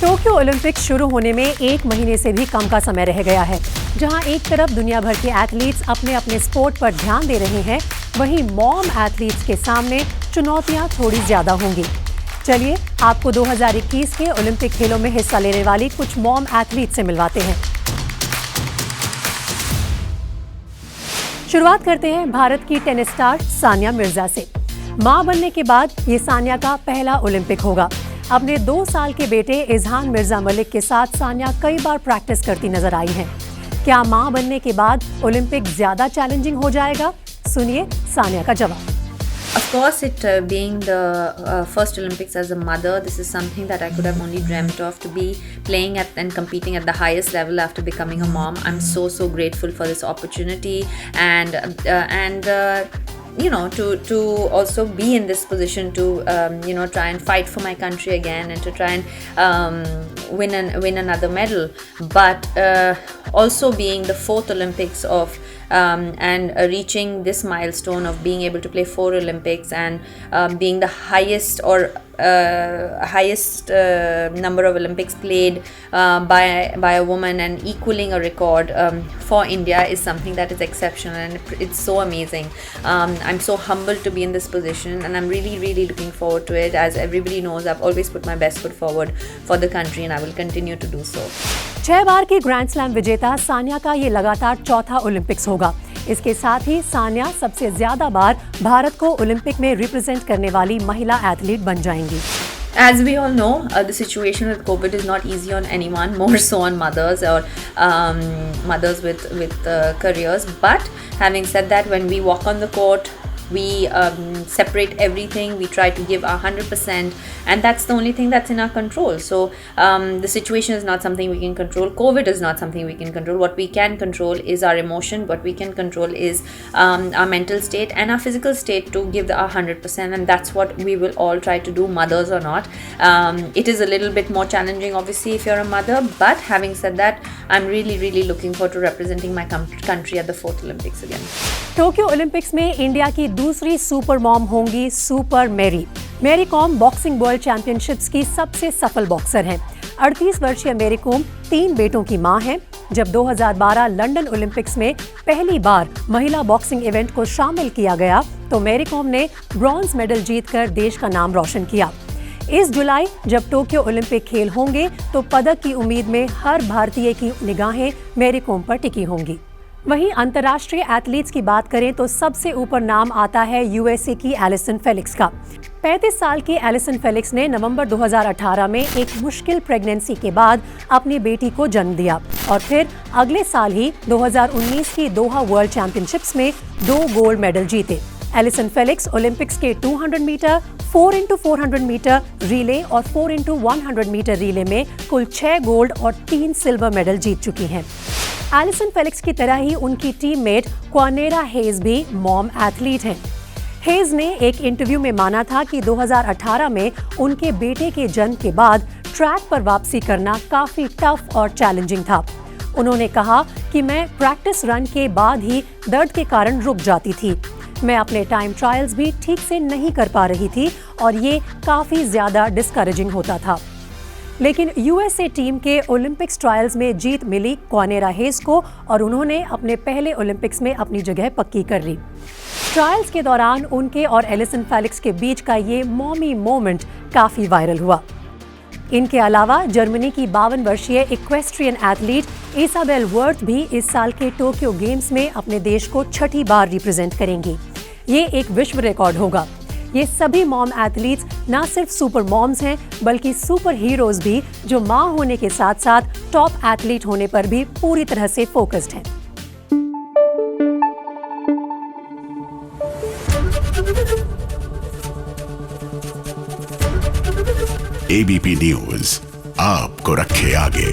Tokyo Olympic शुरू होने में 1 महीने से भी कम का समय रह गया है। जहां एक तरफ दुनिया भर के एथलीट्स अपने अपने स्पोर्ट पर ध्यान दे रहे हैं, वहीं मॉम एथलीट्स के सामने चुनौतियां थोड़ी ज्यादा होंगी। चलिए आपको 2021 के ओलंपिक खेलों में हिस्सा लेने वाली कुछ मॉम एथलीट से मिलवाते हैं। शुरुआत करते हैं भारत की टेनिस स्टार सानिया मिर्जा से। मां बनने के बाद ये सानिया का पहला ओलंपिक होगा। अपने 2 साल के बेटे इजहान मिर्जा मलिक के साथ सानिया कई बार प्रैक्टिस करती नजर आई हैं। क्या मां बनने के बाद ओलंपिक ज्यादा चैलेंजिंग हो जाएगा? सुनिए सानिया का जवाब। Of course, being the first Olympics as a mother, this is something that I could have only dreamt of, to be playing at and competing at the highest level after becoming a mom. I'm so grateful for this opportunity, and you know, to also be in this position to try and fight for my country again and to try and win another medal. But also being the 4th Olympics of and reaching this milestone of being able to play 4 Olympics and being the highest number of Olympics played by a woman and equaling a record for India is something that is exceptional, and it's so amazing. I'm so humbled to be in this position, and I'm really looking forward to it. As everybody knows, I've always put my best foot forward for the country, and I will continue to do so. 6 बार की grand slam विजेता सानिया का ये लगातार चौथा Olympics होगा। इसके साथ ही सानिया सबसे ज्यादा बार भारत को ओलंपिक में रिप्रेजेंट करने वाली महिला एथलीट बन जाएंगी। As we all know, the situation with COVID is not easy on anyone, more so on mothers or mothers with careers. But having said that, when we walk on the court, we separate everything. We try to give our 100%, and that's the only thing that's in our control. So the situation is not something we can control. COVID is not something we can control. What we can control is our emotion. What we can control is our mental state and our physical state to give our 100%, and that's what we will all try to do, mothers or not. It is a little bit more challenging, obviously, if you're a mother. But having said that, I'm really looking forward to representing my country at the 4th Olympics again. Tokyo Olympics में India की दूसरी super mom होंगी super Mary Kom boxing world championships की सबसे सफल boxer हैं। 38 वर्षीय Mary com 3 बेटों की मां हैं। जब 2012 लंदन ओलंपिक्स में पहली बार महिला बॉक्सिंग इवेंट को शामिल किया गया तो मैरी कॉम ने ब्रॉन्ज मेडल जीतकर देश का नाम रोशन किया। इस जुलाई जब टोक्यो ओलंपिक खेल होंगे तो पदक की उम्मीद में हर भारतीय की निगाहें मैरी कॉम पर टिकी होंगी। वहीं अंतर्राष्ट्रीय एथलीट्स की बात करें तो सबसे ऊपर नाम आता है यूएसए की एलिसन फेलिक्स का। 35 साल की एलिसन फेलिक्स ने नवंबर 2018 में एक मुश्किल प्रेगनेंसी के बाद अपनी बेटी को जन्म दिया और फिर अगले साल ही 2019 की दोहा वर्ल्ड चैंपियनशिप्स में 2 गोल्ड मेडल जीते। एलिसन फेलिक्स ओलंपिक्स के 200 मीटर, 4x400 मीटर रिले और 4x100 मीटर रिले में कुल 6 गोल्ड और 3 सिल्वर मेडल जीत चुकी हैं। एलिसन फेलिक्स की तरह ही उनकी टीममेट क्वानेरा हेज भी मॉम एथलीट हैं। हेज ने एक इंटरव्यू में माना था कि 2018 में उनके बेटे के जन्म के बाद ट्रैक पर वापसी करना काफी टफ और चैलेंजिंग था। उन्होंने कहा कि मैं प्रैक्टिस रन के बाद ही दर्द के कारण रुक जाती थी। मैं अपने टाइम ट्रायल्स भी ठीक से नहीं कर पा रही थी और ये काफी ज्यादा डिस्करेजिंग होता था। लेकिन यूएसए टीम के ओलंपिक्स ट्रायल्स में जीत मिली क्वानेरा हेज को और उन्होंने अपने पहले ओलंपिक्स में अपनी जगह पक्की कर ली। ट्रायल्स के दौरान उनके और एलिसन फेलिक्स के बीच का ये मॉमी मोमेंट काफी वायरल हुआ। इनके अलावा जर्मनी की 52 वर्षीय इक्वेस्ट्रियन एथलीट इसाबेल वर्थ भी इस साल के टोक्यो गेम्स में अपने देश को 6ठी बार रिप्रेजेंट करेंगी। ये एक विश्व रिकॉर्ड होगा। ये सभी मॉम एथलीट्स न सिर्फ सुपर मॉम्स हैं बल्कि सुपर हीरोज भी, जो मां होने के साथ साथ टॉप एथलीट होने पर भी पूरी तरह से फोकस्ड हैं। ABP न्यूज आपको रखे आगे।